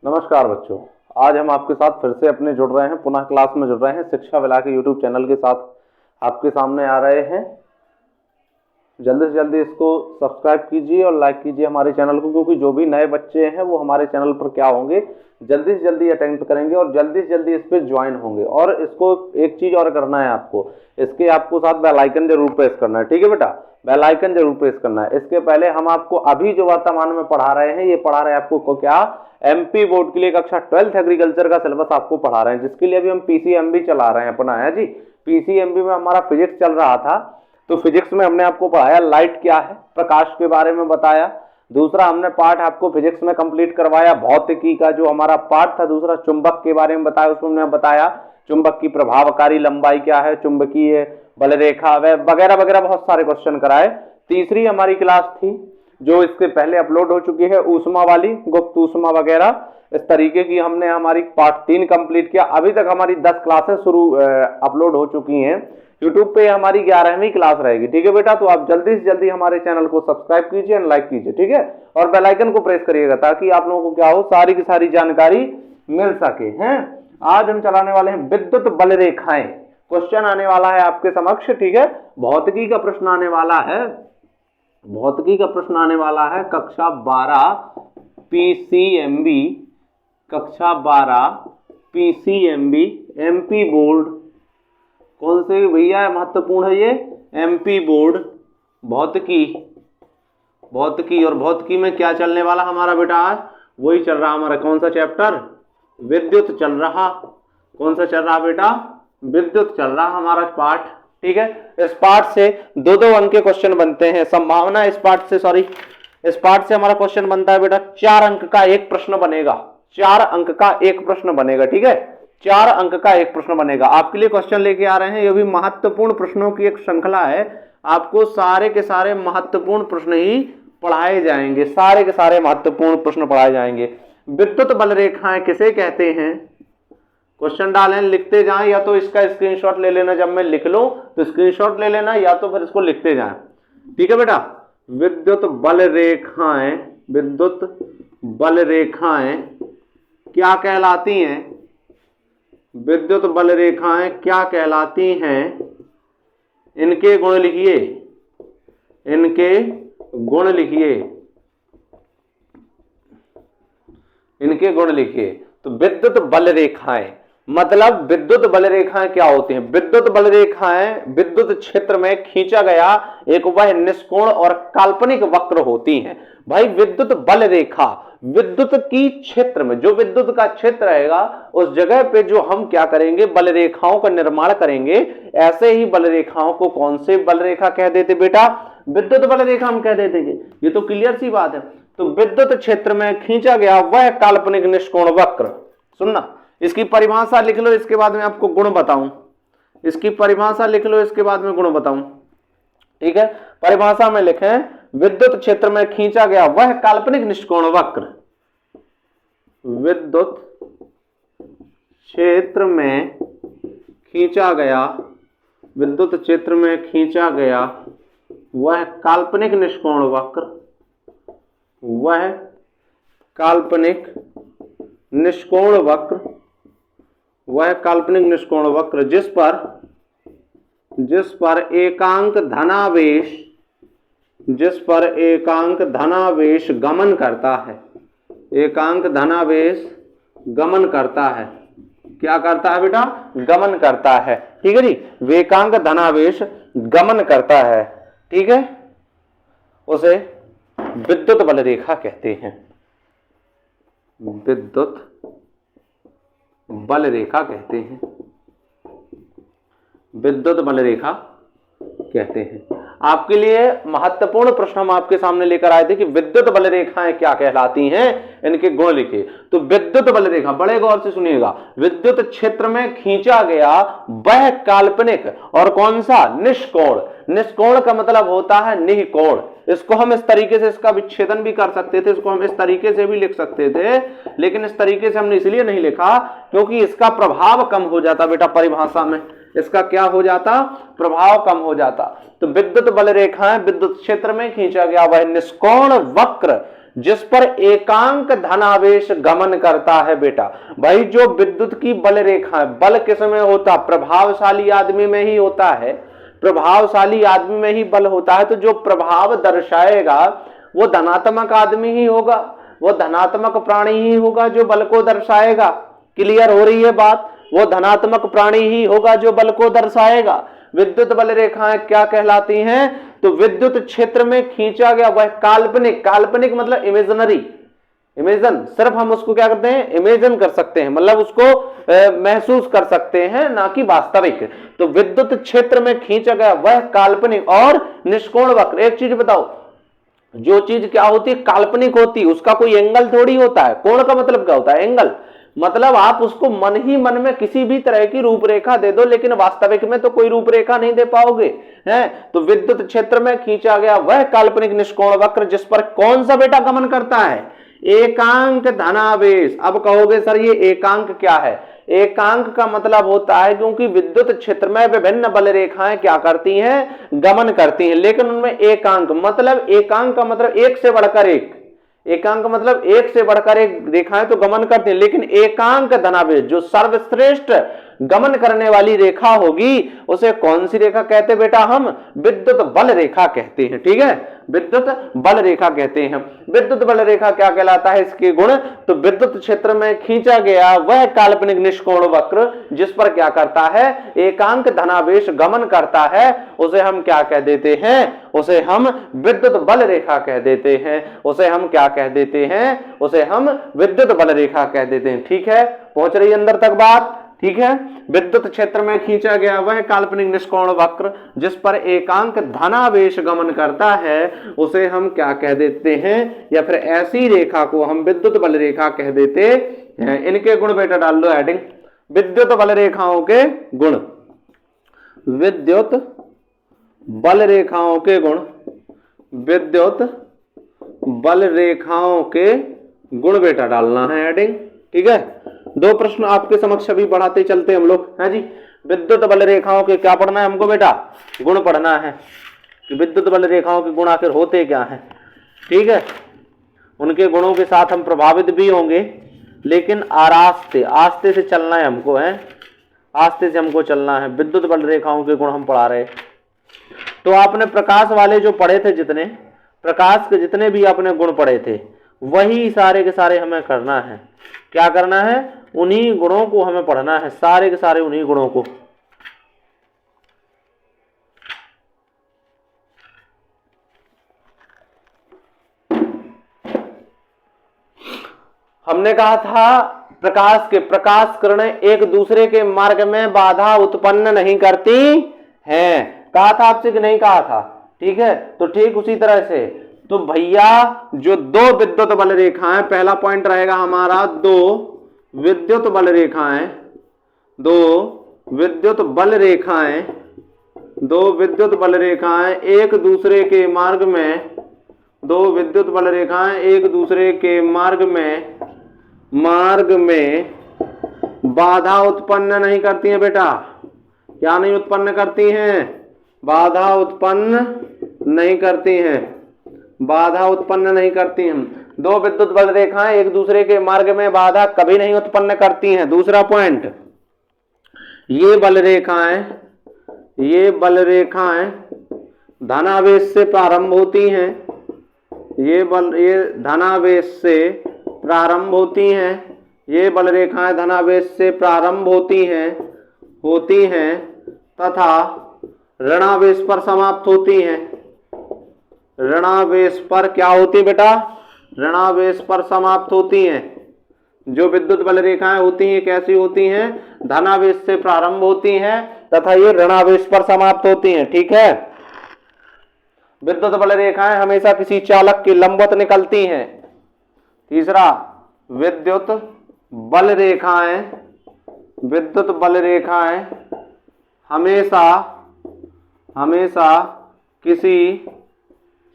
नमस्कार बच्चों, आज हम आपके साथ फिर से अपने जुड़ रहे हैं, पुनः क्लास में जुड़ रहे हैं। शिक्षा विला के यूट्यूब चैनल के साथ आपके सामने आ रहे हैं। जल्दी से जल्दी इसको सब्सक्राइब कीजिए और लाइक कीजिए हमारे चैनल को, क्योंकि जो भी नए बच्चे हैं वो हमारे चैनल पर क्या होंगे, जल्दी से जल्दी अटेंड करेंगे और जल्दी से जल्दी इस पर ज्वाइन होंगे। और इसको एक चीज और करना है, आपको साथ बेल आइकन जरूर प्रेस करना है। ठीक है बेटा, बेल आइकन जरूर प्रेस करना है। इसके पहले हम आपको अभी जो वर्तमान में पढ़ा रहे हैं, ये पढ़ा रहे हैं आपको क्या, एमपी बोर्ड के लिए कक्षा 12th एग्रीकल्चर का सिलेबस आपको पढ़ा रहे हैं, जिसके लिए अभी हम पीसीएमबी चला रहे हैं अपना, है जी। पीसीएमबी में हमारा फिजिक्स चल रहा था, तो फिजिक्स में हमने आपको पढ़ाया लाइट क्या है, प्रकाश के बारे में बताया। दूसरा हमने पार्ट आपको फिजिक्स में कंप्लीट करवाया भौतिकी का जो हमारा पार्ट था। दूसरा चुंबक के बारे में बताया, उसमें हमने बताया चुंबक की प्रभावकारी लंबाई क्या है, चुंबकीय बलरेखा वगैरह वगैरह बहुत सारे क्वेश्चन कराए। तीसरी हमारी क्लास थी जो इसके पहले अपलोड हो चुकी है, ऊष्मा वाली, गुप्त ऊष्मा वगैरह, इस तरीके की हमने हमारी पार्ट 3 कंप्लीट किया। अभी तक हमारी 10 क्लासेस अपलोड हो चुकी हैं यूट्यूब पे, हमारी 11वीं क्लास रहेगी। ठीक है बेटा, तो आप जल्दी से जल्दी हमारे चैनल को सब्सक्राइब कीजिए और लाइक कीजिए, ठीक है, और बेल आइकन को प्रेस करिएगा ताकि आप लोगों को क्या हो, सारी की सारी जानकारी मिल सके। हैं, आज हम चलाने वाले हैं विद्युत बल रेखाएं। क्वेश्चन आने वाला है आपके समक्ष, ठीक है, भौतिकी का प्रश्न आने वाला है, भौतिकी का प्रश्न आने वाला है कक्षा 12 पीसीएमबी, कक्षा 12 पीसीएमबी एमपी बोर्ड। कौन से भैया महत्वपूर्ण है ये, एमपी बोर्ड भौतिकी। भौतिकी, और भौतिकी में क्या चलने वाला हमारा बेटा, आज वही चल रहा हमारा, कौन सा चैप्टर, विद्युत चल रहा। कौन सा चल रहा बेटा, विद्युत चल रहा हमारा पाठ। ठीक है, इस पाठ से दो अंक के क्वेश्चन बनते हैं, संभावना इस पाठ से हमारा क्वेश्चन बनता है बेटा 4 अंक का एक प्रश्न बनेगा, 4 अंक का एक प्रश्न बनेगा। ठीक है, 4 अंक का एक प्रश्न बनेगा। आपके लिए क्वेश्चन लेके आ रहे हैं, ये भी महत्वपूर्ण प्रश्नों की एक श्रृंखला है। आपको सारे के सारे महत्वपूर्ण प्रश्न ही पढ़ाए जाएंगे, सारे के सारे महत्वपूर्ण प्रश्न पढ़ाए जाएंगे। विद्युत बल रेखाएं किसे कहते हैं, क्वेश्चन डालें, लिखते जाएं, या तो इसका स्क्रीनशॉट ले लेना, जब मैं लिख लूं तो स्क्रीनशॉट ले लेना, या तो फिर इसको लिखते जाएं। ठीक है बेटा, विद्युत बल रेखाएं, विद्युत बल रेखाएं क्या कहलाती हैं, विद्युत बल रेखाएं क्या कहलाती हैं, इनके गुण लिखिए, इनके गुण लिखिए, इनके गुण लिखिए। तो विद्युत बल रेखाएं मतलब विद्युत बल रेखाएं क्या होती हैं, विद्युत बल रेखाएं विद्युत क्षेत्र में खींचा गया एक वह निष्कोण और काल्पनिक वक्र होती हैं। भाई विद्युत बल रेखा, विद्युत की क्षेत्र में जो विद्युत का क्षेत्र रहेगा उस जगह पे जो हम क्या करेंगे, बल रेखाओं का निर्माण करेंगे। ऐसे ही बल रेखाओं को कौन से बल रेखा कह देते बेटा, विद्युत बल रेखा हम कह देते हैं। ये तो क्लियर सी बात है। तो विद्युत क्षेत्र में खींचा गया वह काल्पनिक निष्कोण वक्र, सुनना, इसकी परिभाषा लिख लो, इसके बाद में आपको गुण बताऊं। इसकी परिभाषा लिख लो, इसके बाद में गुण बताऊं। ठीक है, परिभाषा में लिखें, विद्युत क्षेत्र में खींचा गया वह काल्पनिक निष्कोण वक्र, विद्युत क्षेत्र में खींचा गया, विद्युत क्षेत्र में खींचा गया वह काल्पनिक निष्कोण वक्र, वह काल्पनिक निष्कोण वक्र, वह काल्पनिक निष्कोण वक्र जिस पर एकांक धनावेश, जिस पर एकांक धनावेश गमन करता है, एकांक धनावेश गमन करता है। क्या करता है बेटा, गमन करता है। ठीक है जी, वेकांक धनावेश गमन करता है, ठीक है, उसे विद्युत बल रेखा कहते हैं, विद्युत बल रेखा कहते हैं, विद्युत बल रेखा कहते हैं। आपके लिए महत्वपूर्ण प्रश्न हम आपके सामने लेकर आए थे कि विद्युत बल रेखाएं क्या कहलाती हैं, इनके गुण लिखिए। तो विद्युत बल रेखा, बड़े गौर से सुनिएगा, विद्युत क्षेत्र में खींचा गया वह काल्पनिक और कौन सा, निष्कोण। निष्कोण का मतलब होता है निःकोण। इसको हम इस तरीके से इसका विच्छेदन भी कर सकते थे, इसको हम इस तरीके से भी लिख सकते थे, लेकिन इस तरीके से हमने इसलिए नहीं लिखा क्योंकि इसका प्रभाव कम हो जाता बेटा, परिभाषा में इसका क्या हो जाता, प्रभाव कम हो जाता। तो विद्युत बल रेखाएं विद्युत क्षेत्र में खींचा गया वह निष्कोण वक्र जिस पर एकांक धनावेश गमन करता है। बेटा भाई जो विद्युत की बल रेखा है, बल किस में होता, प्रभावशाली आदमी में ही होता है, प्रभावशाली आदमी में ही बल होता है। तो जो प्रभाव दर्शाएगा वो धनात्मक आदमी ही होगा, वो धनात्मक प्राणी ही होगा जो बल को दर्शाएगा। क्लियर हो रही है बात, वो धनात्मक प्राणी ही होगा जो बल को दर्शाएगा। विद्युत बल रेखाएं क्या कहलाती हैं, तो विद्युत क्षेत्र में खींचा गया वह काल्पनिक, काल्पनिक मतलब इमेजिनरी, इमेजन, सिर्फ हम उसको क्या करते हैं, इमेजिन कर सकते हैं, मतलब उसको महसूस कर सकते हैं, ना कि वास्तविक। तो विद्युत क्षेत्र में खींचा गया वह काल्पनिक और निष्कोण वक्र। एक चीज बताओ, जो चीज क्या होती है, काल्पनिक होती है, उसका कोई एंगल थोड़ी होता है। कोण का मतलब क्या होता है, एंगल, मतलब आप उसको मन ही मन में किसी भी तरह की रूपरेखा दे दो, लेकिन वास्तविक में तो कोई रूपरेखा नहीं दे पाओगे, हैं। तो विद्युत क्षेत्र में खींचा गया वह काल्पनिक निष्कोण वक्र जिस पर कौन सा बेटा गमन करता है, एकांक धनावेश। अब कहोगे सर ये एकांक क्या है, एकांक का मतलब होता है क्योंकि विद्युत क्षेत्र में विभिन्न बल रेखाएं क्या करती हैं, गमन करती हैं, लेकिन उनमें एकांक मतलब, एकांक का मतलब एक से बढ़कर एक, एकांक मतलब एक से बढ़कर एक रेखाएं तो गमन करती हैं, लेकिन एकांक धनावेश जो सर्वश्रेष्ठ गमन करने वाली रेखा होगी उसे कौन सी रेखा कहते बेटा, हम विद्युत बल रेखा कहते हैं। ठीक है, विद्युत बल रेखा कहते हैं। विद्युत बल रेखा क्या कहलाता है, इसके गुण, तो विद्युत क्षेत्र में खींचा गया वह काल्पनिक निष्कोण वक्र जिस पर क्या करता है, एकांक धनावेश गमन करता है, उसे हम क्या कह देते हैं, उसे हम विद्युत बल रेखा कह देते हैं, उसे हम क्या कह देते हैं, उसे हम विद्युत बल रेखा कह देते हैं। ठीक है, पहुंच रही अंदर तक बात। ठीक है, विद्युत क्षेत्र में खींचा गया वह काल्पनिक निष्कोण वक्र जिस पर एकांक धनावेश गमन करता है उसे हम क्या कह देते हैं, या फिर ऐसी रेखा को हम विद्युत बल रेखा कह देते हैं। इनके गुण बेटा डाल लो हेडिंग, विद्युत बल रेखाओं के गुण, विद्युत बल रेखाओं के गुण, विद्युत बल रेखाओं के गुण बेटा डालना है हेडिंग। ठीक है, दो प्रश्न आपके समक्ष अभी बढ़ाते चलते हम लोग, हैं जी। विद्युत बल रेखाओं के क्या पढ़ना है हमको बेटा, गुण पढ़ना है कि विद्युत बल रेखाओं के गुण आखिर होते क्या हैं। ठीक है, उनके गुणों के साथ हम प्रभावित भी होंगे, लेकिन आस्ते आस्ते से चलना है हमको, है आस्ते से हमको चलना है। विद्युत बल रेखाओं के गुण हम पढ़ा रहे। तो आपने प्रकाश वाले जो पढ़े थे, जितने प्रकाश के जितने भी आपने गुण पढ़े थे वही सारे के सारे हमें करना है। क्या करना है, उन्हीं गुणों को हमें पढ़ना है, सारे के सारे उन्हीं गुणों को। हमने कहा था प्रकाश किरणें एक दूसरे के मार्ग में बाधा उत्पन्न नहीं करती हैं, कहा था आपसे कि नहीं कहा था। ठीक है, तो ठीक उसी तरह से तो भैया जो दो विद्युत बल रेखाएं, पहला पॉइंट रहेगा हमारा, दो विद्युत बल रेखाएं, दो विद्युत बल रेखाएं, दो विद्युत बल रेखाएं एक दूसरे के मार्ग में, दो विद्युत बल रेखाएं एक दूसरे के मार्ग में बाधा उत्पन्न नहीं करती हैं बेटा। क्या नहीं उत्पन्न करती हैं, बाधा उत्पन्न नहीं करती हैं, बाधा उत्पन्न नहीं करती हैं। दो विद्युत बल रेखाएं एक दूसरे के मार्ग में बाधा कभी नहीं उत्पन्न करती हैं। दूसरा पॉइंट, ये बल रेखाएं धनावेश से प्रारंभ होती हैं, ये धनावेश से प्रारंभ होती हैं, ये बल रेखाएं धनावेश से प्रारंभ होती हैं तथा ऋणावेश पर समाप्त होती हैं। ऋणावेश पर क्या होती बेटा, ऋणावेश पर समाप्त होती हैं। जो विद्युत बल रेखाएं होती हैं कैसी होती हैं, धनावेश से प्रारंभ होती हैं तथा ये ऋणावेश पर समाप्त होती हैं। ठीक है, विद्युत बल रेखाएं हमेशा किसी चालक के लंबवत निकलती हैं। तीसरा, विद्युत बल रेखाएं हमेशा किसी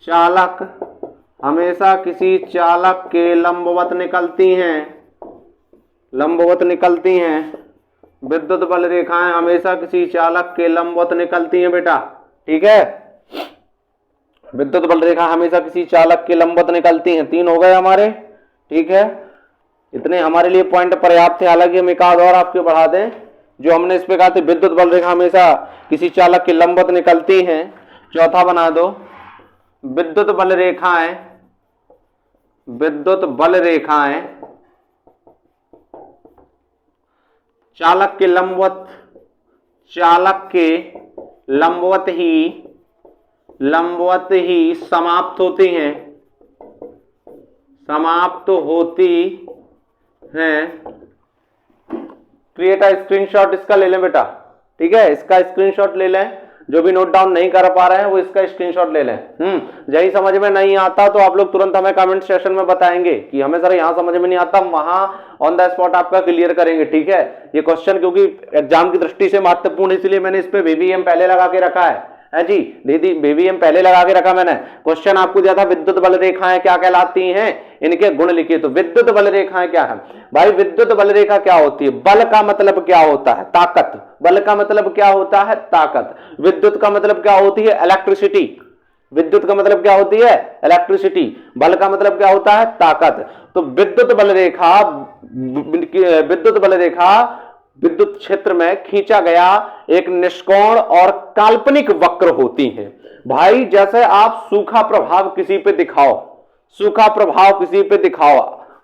चालक के लंबवत निकलती हैं। विद्युत बल रेखाएं हमेशा किसी चालक के लंबवत निकलती हैं बेटा। ठीक है, विद्युत बल रेखा हमेशा किसी चालक के लंबवत निकलती हैं। 3 हो गए हमारे, ठीक है, इतने हमारे लिए पॉइंट पर्याप्त थे। हालांकि हम एक आध और आपके बढ़ा दें, जो हमने इस पे कहा था विद्युत बल रेखा हमेशा किसी चालक के लंबवत निकलती हैं। चौथा बना दो, विद्युत बल रेखाएं, विद्युत बल रेखाएं चालक के लंबवत, चालक के लंबवत ही समाप्त होती हैं, समाप्त होती हैं। क्रिएट अ स्क्रीनशॉट इसका ले लें बेटा, ठीक है, इसका स्क्रीनशॉट ले लें। जो भी नोट डाउन नहीं कर पा रहे हैं वो इसका स्क्रीनशॉट ले लें। यही समझ में नहीं आता तो आप लोग तुरंत हमें कमेंट सेक्शन में बताएंगे कि हमें सर यहां समझ में नहीं आता, वहां ऑन द स्पॉट आपका क्लियर करेंगे, ठीक है। ये क्वेश्चन क्योंकि एग्जाम की दृष्टि से महत्वपूर्ण, इसलिए मैंने इस पे VVM पहले लगा के रखा है जी। दीदी VVM पहले लगा के रखा मैंने। क्वेश्चन आपको दिया था विद्युत बल रेखाएं क्या कहलाती हैं, इनके गुण लिखिए। तो विद्युत बल रेखाएं क्या है भाई? विद्युत बल रेखा क्या होती है? बल का मतलब क्या होता है? ताकत। बल का मतलब क्या होता है? ताकत। विद्युत का मतलब क्या होती है? इलेक्ट्रिसिटी। विद्युत का मतलब क्या होती है? इलेक्ट्रिसिटी। बल का मतलब क्या होता है? ताकत। तो विद्युत बल रेखा विद्युत क्षेत्र में खींचा गया एक निष्कोण और काल्पनिक वक्र होती है। भाई जैसे आप सूखा प्रभाव किसी पे दिखाओ, सूखा प्रभाव किसी पे दिखाओ,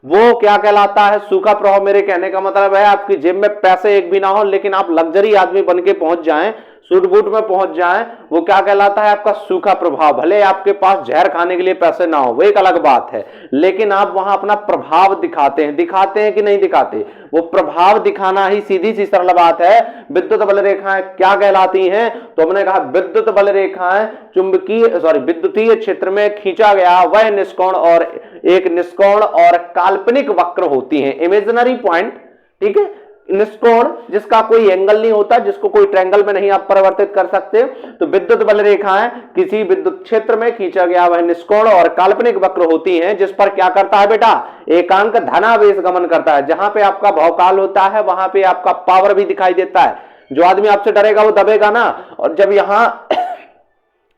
वो क्या कहलाता है? सूखा प्रभाव। मेरे कहने का मतलब है आपकी जेब में पैसे एक भी ना हो लेकिन आप लग्जरी आदमी बन के पहुंच जाएं, सूट बूट में पहुंच जाएं, वो क्या कहलाता है? आपका सूखा प्रभाव। भले आपके पास जहर खाने के लिए पैसे ना हो, वो एक अलग बात है, लेकिन आप वहां अपना प्रभाव दिखाते हैं। दिखाते हैं कि नहीं दिखाते? वो प्रभाव दिखाना ही सीधी सी सरल बात है। विद्युत बल रेखाएं क्या कहलाती हैं? तो हमने कहा विद्युत बल रेखाएं विद्युतीय क्षेत्र में खींचा गया वह निष्कोण और काल्पनिक वक्र होती हैं, इमेजिनरी पॉइंट, ठीक है। निष्कोण जिसका कोई एंगल नहीं होता, जिसको कोई ट्रायंगल में नहीं आप परिवर्तित कर सकते। तो विद्युत बल रेखाएं किसी विद्युत क्षेत्र में खींचा गया वह निष्कोण और काल्पनिक वक्र होती हैं, जिस पर क्या करता है बेटा? एकांक धनावेश गमन करता है। जहां पे आपका भवकाल होता है वहां पे आपका पावर भी दिखाई देता है। जो आदमी आपसे डरेगा वो दबेगा ना। और जब यहां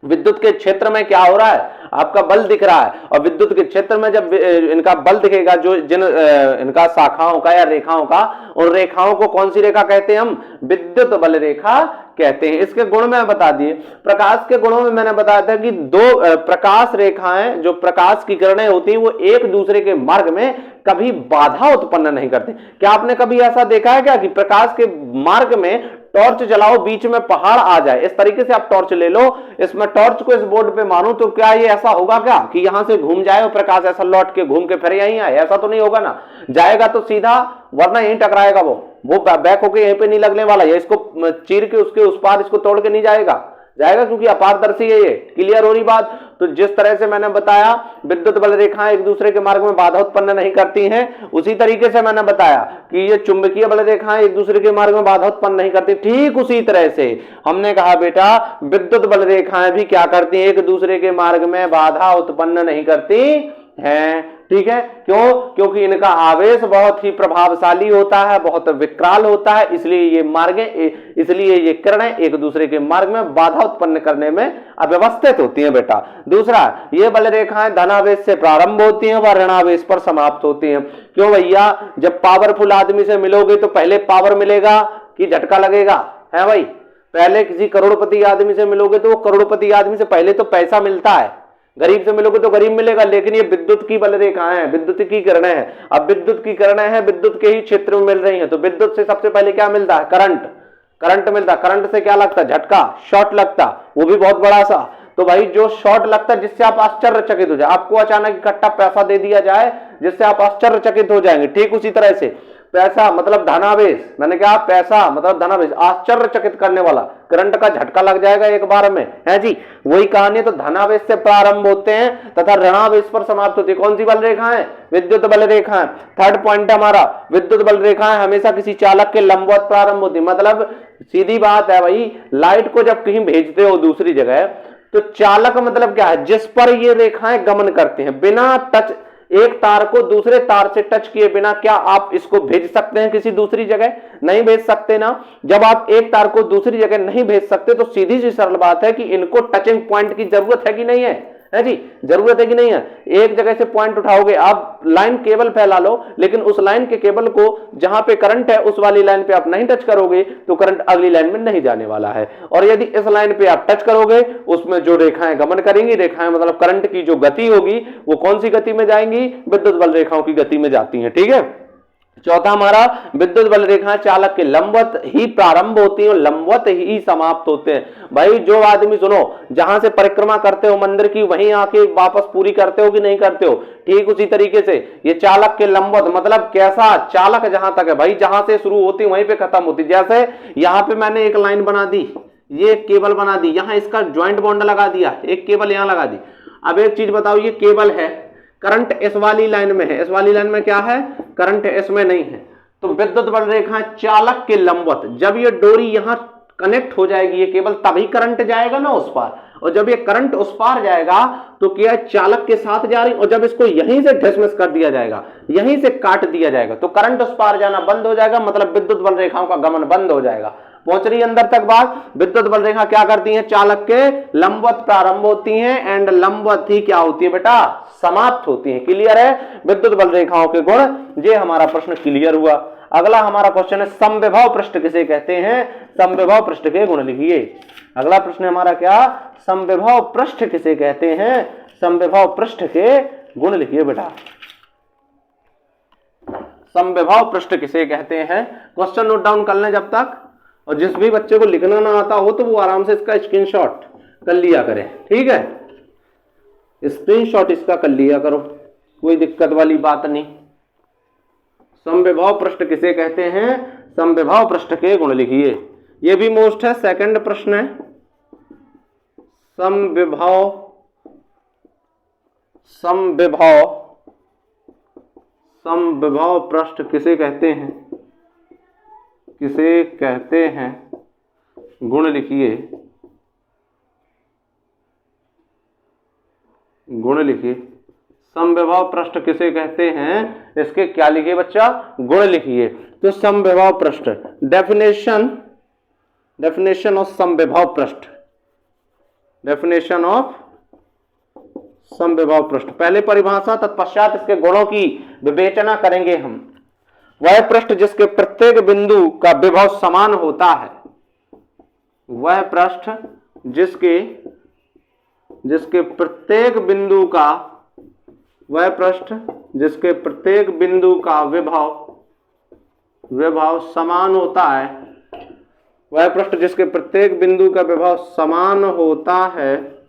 विद्युत के क्षेत्र में क्या हो रहा है? आपका बल दिख रहा है, और विद्युत के क्षेत्र में जब इनका बल दिखेगा, जो जिन इनका शाखाओं का या रेखाओं का, उन रेखाओं को कौन सी रेखा कहते हैं हम? विद्युत बल रेखा कहते हैं। इसके गुण में बता दिए। प्रकाश के गुणों में मैंने बताया था कि दो प्रकाश रेखाएं, जो प्रकाश की किरणें होती हैं, वो एक दूसरे के मार्ग में कभी बाधा उत्पन्न नहीं करते। क्या आपने कभी ऐसा देखा है क्या कि प्रकाश के मार्ग में टॉर्च जलाओ, बीच में पहाड़ आ जाए? इस तरीके से आप टॉर्च ले लो, इसमें टॉर्च को इस बोर्ड पे मारो, तो क्या ये ऐसा होगा क्या कि यहां से घूम जाए और प्रकाश ऐसा लौट के घूम के फिर यहीं आए? ऐसा तो नहीं होगा ना। जाएगा तो सीधा, वरना यहीं टकराएगा। वो बैक होके यहीं पे नहीं लगने वाला, या इसको चीर के उसके उस पार इसको तोड़ के नहीं जाएगा, क्योंकि अपारदर्शी है ये। क्लियर हो रही बात? तो जिस तरह से मैंने बताया विद्युत बल रेखाएं एक दूसरे के मार्ग में बाधा उत्पन्न नहीं करती हैं, उसी तरीके से मैंने बताया कि ये चुंबकीय बल रेखाएं एक दूसरे के मार्ग में बाधा उत्पन्न नहीं करती। ठीक उसी तरह से हमने कहा बेटा विद्युत बल रेखाएं भी क्या करती हैं? एक दूसरे के मार्ग में बाधा उत्पन्न नहीं करती हैं। ठीक है, क्यों? क्योंकि इनका आवेश बहुत ही प्रभावशाली होता है, बहुत विकराल होता है, इसलिए ये किरणें एक दूसरे के मार्ग में बाधा उत्पन्न करने में अव्यवस्थित होती हैं बेटा। दूसरा, ये बल रेखाएं धनावेश से प्रारंभ होती हैं व ऋणावेश पर समाप्त होती हैं। क्यों भैया? जब पावरफुल आदमी से मिलोगे तो पहले पावर मिलेगा कि झटका लगेगा? है भाई, पहले किसी करोड़पति आदमी से मिलोगे तो वो करोड़पति आदमी से पहले तो पैसा मिलता है, गरीब से मिलोगे तो गरीब मिलेगा। लेकिन ये विद्युत की बल रेखाएं हैं, विद्युत की किरणें हैं। अब विद्युत की किरणें हैं, विद्युत के ही क्षेत्र में मिल रही हैं, तो विद्युत से सबसे पहले क्या मिलता है? करंट मिलता। करंट से क्या लगता है? झटका, शॉर्ट लगता, वो भी बहुत बड़ा सा। तो भाई जो शॉर्ट लगता है, जिससे आप आश्चर्यचकित हो जाए, आपको अचानक इकट्ठा पैसा दे दिया जाए जिससे आप आश्चर्यचकित हो जाएंगे, ठीक उसी तरह से पैसा मतलब धनावेश, मैंने कहा पैसा मतलब धनावेश, आश्चर्यचकित करने वाला, करंट का झटका लग जाएगा एक बार में, है जी। वही कहानी। तो धनावेश से प्रारंभ होते हैं तथा ऋणावेश पर समाप्त होती है। कौन सी बल रेखाएं? विद्युत बल रेखाएं। थर्ड पॉइंट हमारा, विद्युत बल रेखाएं हमेशा किसी चालक के लंबवत प्रारंभ होती है। मतलब सीधी बात है भाई, लाइट को जब कहीं भेजते हो दूसरी जगह, तो चालक मतलब क्या है? जिस पर ये रेखाएं गमन करते हैं, बिना टच, एक तार को दूसरे तार से टच किए बिना क्या आप इसको भेज सकते हैं किसी दूसरी जगह? नहीं भेज सकते ना। जब आप एक तार को दूसरी जगह नहीं भेज सकते तो सीधी सी सरल बात है कि इनको टचिंग पॉइंट की जरूरत है कि नहीं है? है जी, जरूरत है कि नहीं है। एक जगह से पॉइंट उठाओगे, आप लाइन केबल फैला लो, लेकिन उस लाइन के केबल को जहां पे करंट है उस वाली लाइन पे आप नहीं टच करोगे तो करंट अगली लाइन में नहीं जाने वाला है। और यदि इस लाइन पे आप टच करोगे, उसमें जो रेखाएं गमन करेंगी, रेखाएं मतलब करंट की जो गति होगी वो कौन सी गति में जाएंगी, विद्युत बल रेखाओं की गति में जाती है। ठीक है। चौथा हमारा, विद्युत बल रेखाएं चालक के लंबवत ही प्रारंभ होती हैं और लंबवत ही समाप्त होते हैं। भाई जो आदमी, सुनो, जहां से परिक्रमा करते हो मंदिर की, वहीं आके वापस पूरी करते हो कि नहीं करते हो, ठीक उसी तरीके से ये चालक के लंबवत मतलब कैसा, चालक जहां तक है भाई, जहां से शुरू होती वहीं पे खत्म होती। जैसे यहां पे मैंने एक लाइन बना दी, ये केबल बना दी, यहां इसका ज्वाइंट बॉन्ड लगा दिया, एक केबल यहां लगा दी। अब एक चीज बताओ, ये केबल है, करंट इस वाली लाइन में है, इस वाली लाइन में क्या है, करंट इसमें नहीं है, तो विद्युत बल रेखा चालक के लंबवत, जब ये डोरी यहां कनेक्ट हो जाएगी, ये केबल, तभी करंट जाएगा ना उस पार, और जब ये करंट उस पार जाएगा तो क्या चालक के साथ जा रही, और जब इसको यहीं से डिसमिस कर दिया जाएगा, यहीं से काट दिया जाएगा, तो करंट उस पार जाना बंद हो जाएगा, मतलब विद्युत बल रेखाओं का गमन बंद हो जाएगा। पहुंच रही अंदर तक बात। विद्युत बल रेखा क्या करती है, चालक के लंबवत प्रारंभ होती हैं एंड लंबवत ही क्या होती है बेटा, समाप्त होती है। क्लियर है विद्युत बल रेखाओं के गुण। ये हमारा प्रश्न क्लियर हुआ। अगला हमारा क्वेश्चन है, समविभव पृष्ठ किसे कहते हैं, समविभव पृष्ठ के गुण लिखिए। अगला प्रश्न हमारा क्या, समविभव पृष्ठ किसे कहते हैं, समविभव पृष्ठ के गुण लिखिए बेटा। समविभव पृष्ठ किसे कहते हैं, क्वेश्चन नोट डाउन कर लें जब तक, और जिस भी बच्चे को लिखना ना आता हो तो वो आराम से इसका स्क्रीनशॉट कर लिया करें। ठीक है, स्क्रीनशॉट इसका कर लिया करो, कोई दिक्कत वाली बात नहीं। समविभव पृष्ठ किसे कहते हैं, समविभव पृष्ठ के गुण लिखिए। ये भी मोस्ट है, सेकंड प्रश्न है। समविभव समविभव समविभव पृष्ठ किसे कहते हैं, किसे कहते हैं, गुण लिखिए, गुण लिखिए। समविभव पृष्ठ किसे कहते हैं, इसके क्या लिखिए बच्चा, गुण लिखिए। तो समविभव पृष्ठ, डेफिनेशन ऑफ समविभव पृष्ठ, डेफिनेशन ऑफ समविभव पृष्ठ, पहले परिभाषा तत्पश्चात इसके गुणों की विवेचना करेंगे हम। वह पृष्ठ जिसके प्रत्येक बिंदु का विभव समान होता है, वह पृष्ठ जिसके प्रत्येक बिंदु का, वह पृष्ठ जिसके प्रत्येक बिंदु का विभव समान होता है, वह पृष्ठ जिसके प्रत्येक बिंदु का विभव समान होता है,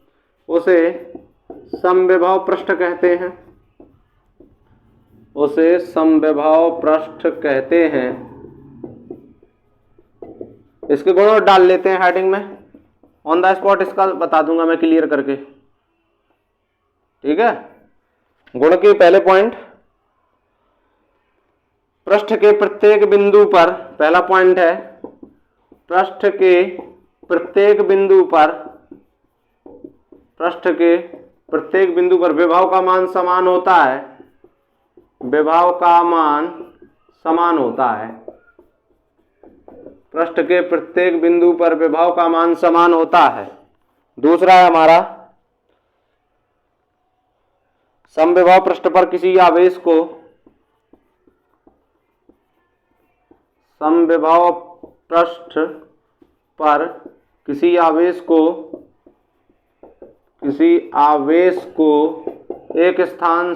उसे समविभव पृष्ठ कहते हैं, उसे समविभव पृष्ठ कहते हैं। इसके गुण डाल लेते हैं हेडिंग में, ऑन द स्पॉट इसका बता दूंगा मैं क्लियर करके। ठीक है, गुण के पहले पॉइंट, पृष्ठ के प्रत्येक बिंदु पर, पहला पॉइंट है, पृष्ठ के प्रत्येक बिंदु पर, पृष्ठ के प्रत्येक बिंदु पर विभव का मान समान होता है, विभव का मान समान होता है, पृष्ठ के प्रत्येक बिंदु पर विभव का मान समान होता है। दूसरा है हमारा, समविभव पृष्ठ पर किसी आवेश को, समविभव पृष्ठ पर किसी आवेश को एक स्थान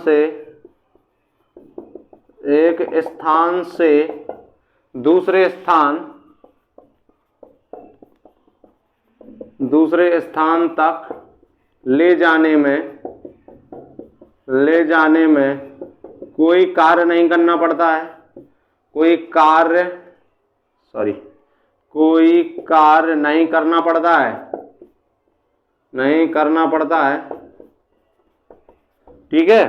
से दूसरे स्थान तक ले जाने में कोई कार्य नहीं करना पड़ता है, कोई कार्य नहीं करना पड़ता है, ठीक है।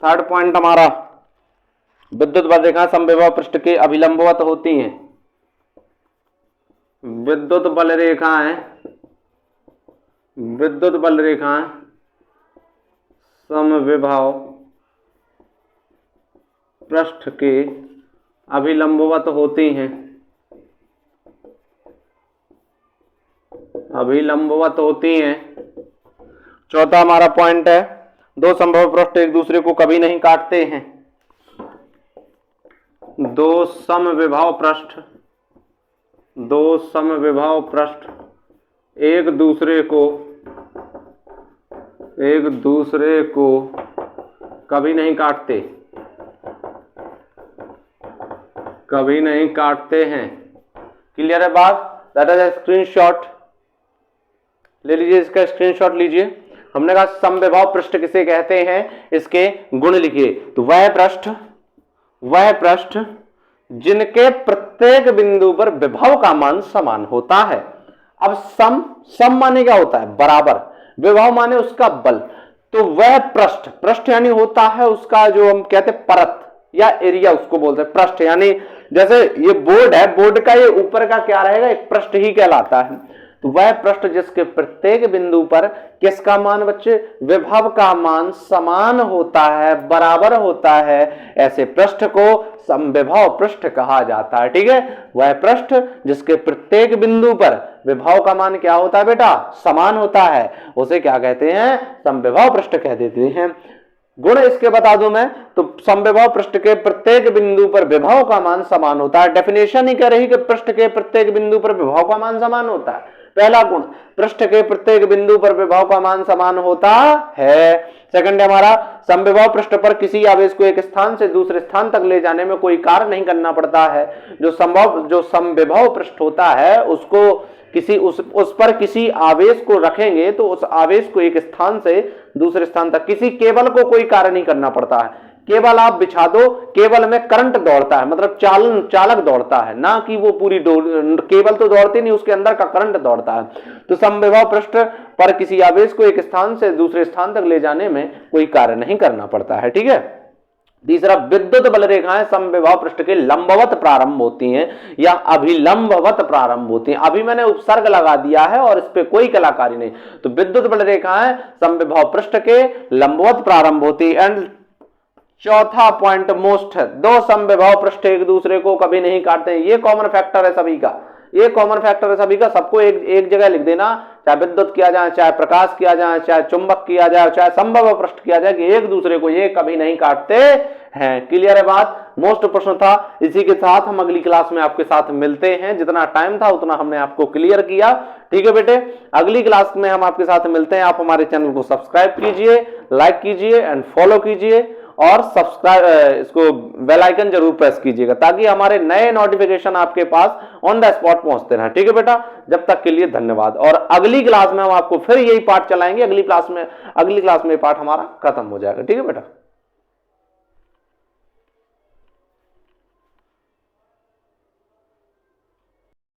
थर्ड पॉइंट हमारा, विद्युत बल रेखा समविभव पृष्ठ के अभिलंबवत होती हैं, विद्युत बल रेखाएं समविभव पृष्ठ के अभिलंबवत होती हैं, चौथा हमारा पॉइंट है, दो संभव पृष्ठ एक दूसरे को कभी नहीं काटते हैं। दो समविबाहु पृष्ठ एक दूसरे को कभी नहीं काटते हैं। क्लियर है बात? दैट इज स्क्रीनशॉट ले लीजिए, इसका स्क्रीनशॉट लीजिए। हमने कहा समविबाहु पृष्ठ किसे कहते हैं, इसके गुण लिखिए। तो वह पृष्ठ जिनके प्रत्येक बिंदु पर विभव का मान समान होता है। अब सम माने क्या होता है, बराबर, विभव माने उसका बल। तो वह पृष्ठ यानी होता है उसका जो हम कहते हैं परत या एरिया, उसको बोलते हैं पृष्ठ। यानी जैसे ये बोर्ड है, बोर्ड का ये ऊपर का क्या रहेगा, एक पृष्ठ ही कहलाता है। तो वह पृष्ठ जिसके प्रत्येक बिंदु पर किसका मान बच्चे, विभव का मान समान होता है, बराबर होता है, ऐसे पृष्ठ को समविबाहु पृष्ठ कहा जाता है। ठीक है, वह पृष्ठ जिसके प्रत्येक बिंदु पर विभव का मान क्या होता है बेटा, समान होता है, उसे क्या कहते हैं, समविबाहु पृष्ठ कह देते हैं। गुण इसके बता दूं मैं, तो समविबाहु पृष्ठ के प्रत्येक बिंदु पर विभव का मान समान होता है। डेफिनेशन ही कह रही कि पृष्ठ के प्रत्येक बिंदु पर विभव का मान समान होता है। पहला गुण, पृष्ठ के प्रत्येक बिंदु पर विभव का मान समान होता है। सेकंड हमारा, समविबाहु पृष्ठ पर किसी आवेश को एक स्थान से दूसरे स्थान तक ले जाने में कोई कार्य नहीं करना पड़ता है। जो समविबाहु पृष्ठ होता है उसको उस पर किसी आवेश को रखेंगे तो उस आवेश को एक स्थान से दूसरे स्थान तक किसी केबल को कोई कार्य नहीं करना पड़ता है। केबल आप बिछा दो, केबल में करंट दौड़ता है, मतलब चालक दौड़ता है, ना कि वो पूरी केबल तो दौड़ती नहीं, उसके अंदर का करंट दौड़ता है। तो समविबाहु पृष्ठ पर किसी आवेश को एक स्थान से दूसरे स्थान तक ले जाने में कोई कार्य नहीं करना पड़ता है। ठीक है। तीसरा, विद्युत बल रेखाएं समविबाहु पृष्ठ के लंबवत प्रारंभ होती हैं या अभिलंबवत प्रारंभ होती हैं। अभी मैंने उपसर्ग लगा दिया है और इस पे कोई कलाकारी नहीं। तो विद्युत बल रेखाएं समविबाहु पृष्ठ के लंबवत प्रारंभ होती है। एंड चौथा पॉइंट मोस्ट है, दो समविबाहु पृष्ठ एक दूसरे को कभी नहीं काटते। ये कॉमन फैक्टर है सभी का, सबको एक जगह लिख देना, चाहे विद्युत किया जाए, चाहे प्रकाश किया जाए, चाहे चुंबक किया जाए, चाहे समविबाहु पृष्ठ किया जाए, कि एक दूसरे को ये कभी नहीं काटते हैं। क्लियर है बात? मोस्ट प्रश्न था। इसी के साथ हम अगली क्लास में आपके साथ मिलते हैं। जितना टाइम था उतना हमने आपको क्लियर किया। ठीक है बेटे, अगली क्लास में हम आपके साथ मिलते हैं। आप हमारे चैनल को सब्सक्राइब कीजिए, लाइक कीजिए एंड फॉलो कीजिए और इसको बेल आइकन जरूर प्रेस कीजिएगा ताकि हमारे नए नोटिफिकेशन आपके पास ऑन द स्पॉट पहुंचते रहें। ठीक है बेटा, जब तक के लिए धन्यवाद। और अगली क्लास में हम आपको फिर यही पार्ट चलाएंगे। अगली क्लास में पार्ट हमारा खत्म हो जाएगा। ठीक है बेटा।